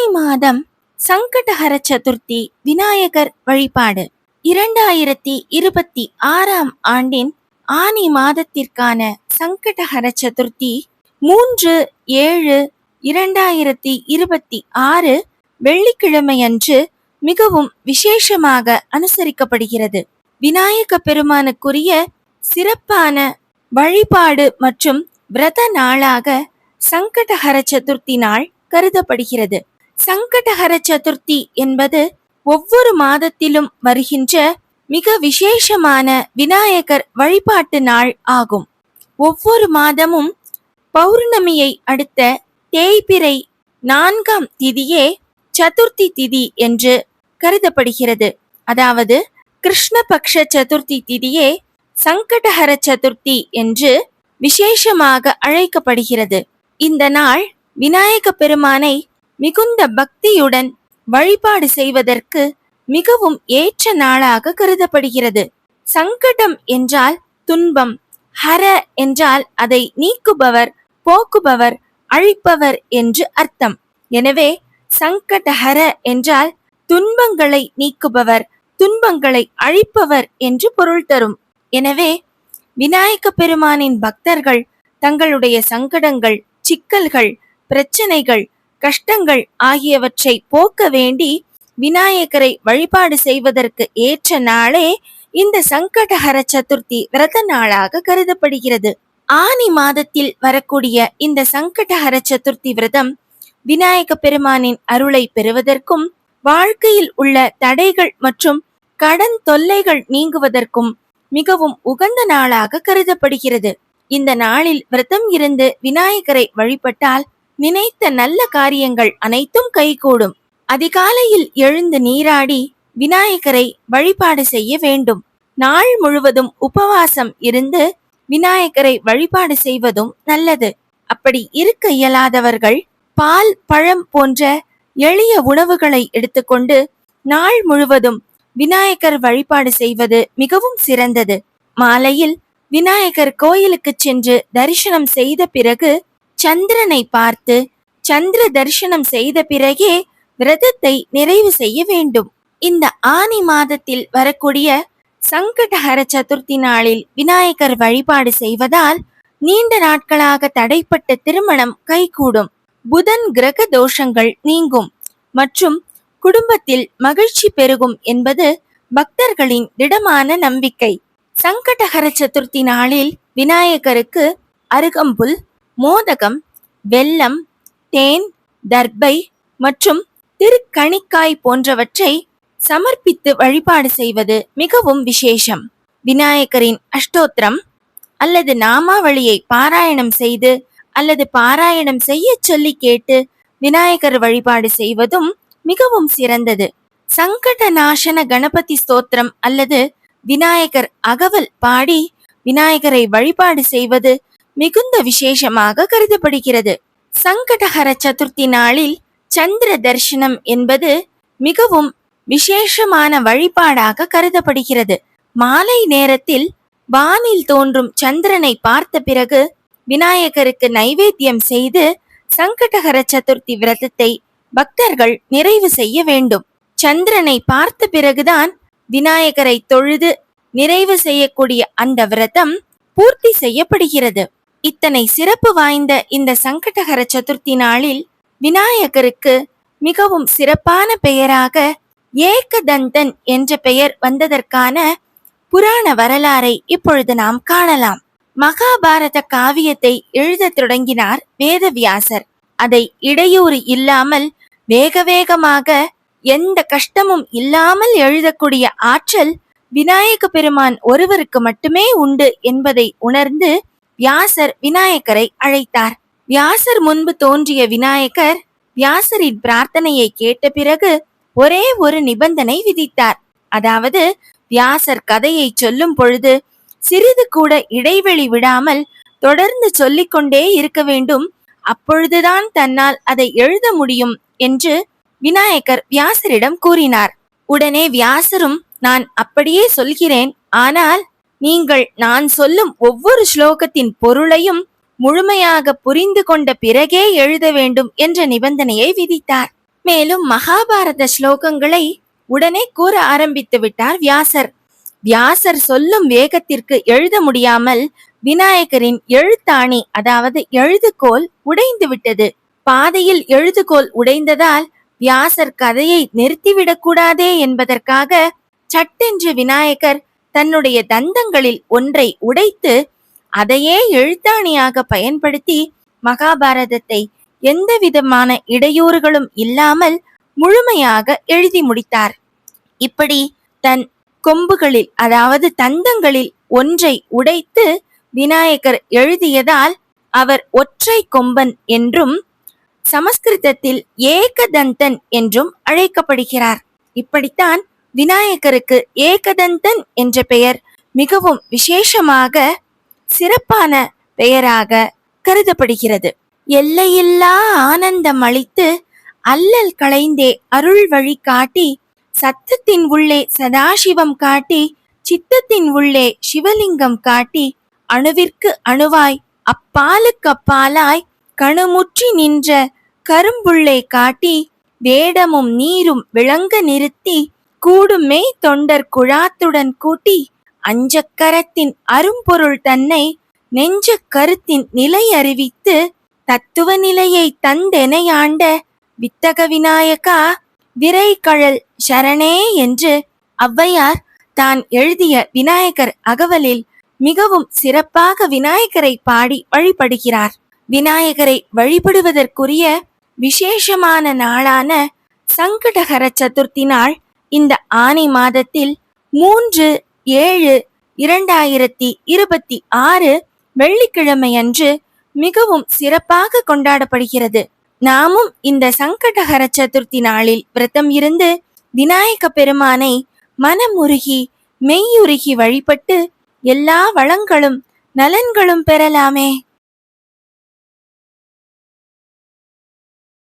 ஆனி மாதம் சங்கடஹர சதுர்த்தி விநாயகர் வழிபாடு 2026 ஆண்டின் ஆனி மாதத்திற்கான சங்கடஹர சதுர்த்தி 3/7/2026 வெள்ளிக்கிழமையன்று மிகவும் விசேஷமாக அனுசரிக்கப்படுகிறது. விநாயக பெருமானுக்குரிய சிறப்பான வழிபாடு மற்றும் விரத நாளாக சங்கடஹர சதுர்த்தி நாள் கருதப்படுகிறது. சங்கடஹர சதுர்த்தி என்பது ஒவ்வொரு மாதத்திலும் வருகின்ற மிக விசேஷமான விநாயகர் வழிபாட்டு நாள் ஆகும். ஒவ்வொரு மாதமும் பௌர்ணமியை அடுத்த தேய்பிறை 4ஆம் திதியே சதுர்த்தி திதி என்று கருதப்படுகிறது. அதாவது கிருஷ்ணபக்ஷ சதுர்த்தி திதியே சங்கடஹர சதுர்த்தி என்று விசேஷமாக அழைக்கப்படுகிறது. இந்த நாள் விநாயக பெருமானை மிகுந்த பக்தியுடன் வழிபாடு செய்வதற்கு மிகவும் ஏற்ற நாளாக கருதப்படுகிறது. சங்கடம் என்றால் துன்பம், ஹர என்றால் அதை நீக்குபவர், போக்குபவர், அழிப்பவர் என்று அர்த்தம். எனவே சங்கடஹர என்றால் துன்பங்களை நீக்குபவர், துன்பங்களை அழிப்பவர் என்று பொருள் தரும். எனவே விநாயக பெருமானின் பக்தர்கள் தங்களுடைய சங்கடங்கள், சிக்கல்கள், பிரச்சனைகள், கஷ்டங்கள் ஆகியவற்றை போக்க வேண்டி விநாயகரை வழிபாடு செய்வதற்கு ஏற்ற நாளே இந்த சங்கடஹர சதுர்த்தி விரத நாளாக கருதப்படுகிறது. ஆனி மாதத்தில் வரக்கூடிய இந்த சங்கடஹர சதுர்த்தி விரதம் விநாயக பெருமானின் அருளை பெறுவதற்கும் வாழ்க்கையில் உள்ள தடைகள் மற்றும் கடன் தொல்லைகள் நீங்குவதற்கும் மிகவும் உகந்த நாளாக கருதப்படுகிறது. இந்த நாளில் விரதம் இருந்து விநாயகரை வழிபட்டால் நினைத்த நல்ல காரியங்கள் அனைத்தும் கைகூடும். அதிகாலையில் எழுந்து நீராடி விநாயகரை வழிபாடு செய்ய வேண்டும். நாள் முழுவதும் உபவாசம் இருந்து விநாயகரை வழிபாடு செய்வதும் நல்லது. அப்படி இருக்க இயலாதவர்கள் பால், பழம் போன்ற எளிய உணவுகளை எடுத்துக்கொண்டு நாள் முழுவதும் விநாயகர் வழிபாடு செய்வது மிகவும் சிறந்தது. மாலையில் விநாயகர் கோயிலுக்கு சென்று தரிசனம் செய்த பிறகு சந்திரனை பார்த்து சந்திர தரிசனம் செய்த பிறகே விரதத்தை நிறைவு செய்ய வேண்டும். இந்த ஆனி மாதத்தில் வரக்கூடிய சங்கடஹர சதுர்த்தி நாளில் விநாயகர் வழிபாடு செய்வதால் நீண்ட நாட்களாக தடைப்பட்ட திருமணம் கைகூடும், புதன் கிரக தோஷங்கள் நீங்கும் மற்றும் குடும்பத்தில் மகிழ்ச்சி பெருகும் என்பது பக்தர்களின் திடமான நம்பிக்கை. சங்கடஹர சதுர்த்தி நாளில் விநாயகருக்கு அருகம்புல், மோதகம், வெல்லம், தேன், தர்பை மற்றும் திருக்கணிக்காய் போன்றவற்றை சமர்ப்பித்து வழிபாடு செய்வது மிகவும் விசேஷம். விநாயகரின் அஷ்டோத்திரம் அல்லது நாமாவளியை பாராயணம் செய்து அல்லது பாராயணம் செய்ய சொல்லி கேட்டு விநாயகர் வழிபாடு செய்வதும் மிகவும் சிறந்தது. சங்கட நாசன கணபதி ஸ்தோத்திரம் அல்லது விநாயகர் அகவல் பாடி விநாயகரை வழிபாடு செய்வது மிகுந்த விசேஷமாக கருதப்படுகிறது. சங்கடஹர சதுர்த்தி நாளில் சந்திர தரிசனம் என்பது மிகவும் விசேஷமான வழிபாடாக கருதப்படுகிறது. மாலை நேரத்தில் வானில் தோன்றும் சந்திரனை பார்த்த பிறகு விநாயகருக்கு நைவேத்தியம் செய்து சங்கடஹர சதுர்த்தி விரதத்தை பக்தர்கள் நிறைவு செய்ய வேண்டும். சந்திரனை பார்த்த பிறகுதான் விநாயகரை தொழுது நிறைவு செய்யக்கூடிய அந்த விரதம் பூர்த்தி செய்யப்படுகிறது. இத்தனை சிறப்பு வாய்ந்த இந்த சங்கடஹர சதுர்த்தி நாளில் விநாயகருக்கு மிகவும் சிறப்பான பெயராக ஏகதந்தன் என்ற பெயர் வந்ததற்கான புராண வரலாறை இப்பொழுது நாம் காணலாம். மகாபாரத காவியத்தை எழுத தொடங்கினார் வேதவியாசர். அதை இடையூறு இல்லாமல் வேக வேகமாக எந்த கஷ்டமும் இல்லாமல் எழுதக்கூடிய ஆற்றல் விநாயக பெருமான் ஒருவருக்கு மட்டுமே உண்டு என்பதை உணர்ந்து வியாசர் விநாயகரை அழைத்தார். வியாசர் முன்பு தோன்றிய விநாயகர் வியாசரின் பிரார்த்தனையை கேட்ட பிறகு ஒரே ஒரு நிபந்தனை விதித்தார். அதாவது வியாசர் கதையை சொல்லும் பொழுது சிறிது கூட இடைவெளி விடாமல் தொடர்ந்து சொல்லிக்கொண்டே இருக்க வேண்டும். அப்பொழுதுதான் தன்னால் அதை எழுத முடியும் என்று விநாயகர் வியாசரிடம் கூறினார். உடனே வியாசரும், நான் அப்படியே சொல்கிறேன், ஆனால் நீங்கள் நான் சொல்லும் ஒவ்வொரு ஸ்லோகத்தின் பொருளையும் முழுமையாக புரிந்து கொண்ட பிறகே எழுத வேண்டும் என்ற நிபந்தனையை விதித்தார். மேலும் மகாபாரத ஸ்லோகங்களை உடனே கூற ஆரம்பித்து விட்டார் வியாசர். வியாசர் சொல்லும் வேகத்திற்கு எழுத முடியாமல் விநாயகரின் எழுத்தாணி, அதாவது எழுதுகோல் உடைந்து விட்டது. பாதையில் எழுதுகோல் உடைந்ததால் வியாசர் கதையை நிறுத்திவிடக் கூடாதே என்பதற்காக சட்டென்று விநாயகர் தன்னுடைய தந்தங்களில் ஒன்றை உடைத்து அதையே எழுத்தாணியாக பயன்படுத்தி மகாபாரதத்தை எந்த விதமான இடையூறுகளும் இல்லாமல் முழுமையாக எழுதி முடித்தார். இப்படி தன் கொம்புகளில், அதாவது தந்தங்களில் ஒன்றை உடைத்து விநாயகர் எழுதியதால் அவர் ஒற்றை கொம்பன் என்றும் சமஸ்கிருதத்தில் ஏகதந்தன் என்றும் அழைக்கப்படுகிறார். இப்படித்தான் விநாயகருக்கு ஏகதந்தன் என்ற பெயர் மிகவும் விசேஷமாக சிறப்பான பெயராக கருதப்படுகிறது. எல்லையில்லா ஆனந்தம் அளித்து அல்லல் களைந்தே அருள் வழி காட்டி சத்தத்தின் உள்ளே சதாசிவம் காட்டி சித்தத்தின் உள்ளே சிவலிங்கம் காட்டி அணுவிற்கு அணுவாய் அப்பாலுக்கு அப்பாலாய் கணுமுற்றி நின்ற கரும்புள்ளை காட்டி வேடமும் நீரும் விளங்க நிறுத்தி கூடுமே தொண்டர் குழாத்துடன் கூட்டி அஞ்சக்கரத்தின் அரும்பொருள் தன்னை நெஞ்ச கருத்தின் நிலை அறிவித்து தத்துவ நிலையை தந்தெனையாண்ட வித்தக விநாயகா விரைகழல் சரணே என்று ஔவையார் தான் எழுதிய விநாயகர் அகவலில் மிகவும் சிறப்பாக விநாயகரை பாடி வழிபடுகிறார். விநாயகரை வழிபடுவதற்குரிய விசேஷமான நாளான சங்கடஹர சதுர்த்தி நாள் இந்த ஆனி மாதத்தில் 3/7/2026 வெள்ளிக்கிழமை அன்று மிகவும் சிறப்பாக கொண்டாடப்படுகிறது. நாமும் இந்த சங்கடஹர சதுர்த்தி நாளில் விரதம் இருந்து விநாயக பெருமானை மனமுருகி மெய்யுருகி வழிபட்டு எல்லா வளங்களும் நலன்களும் பெறலாமே.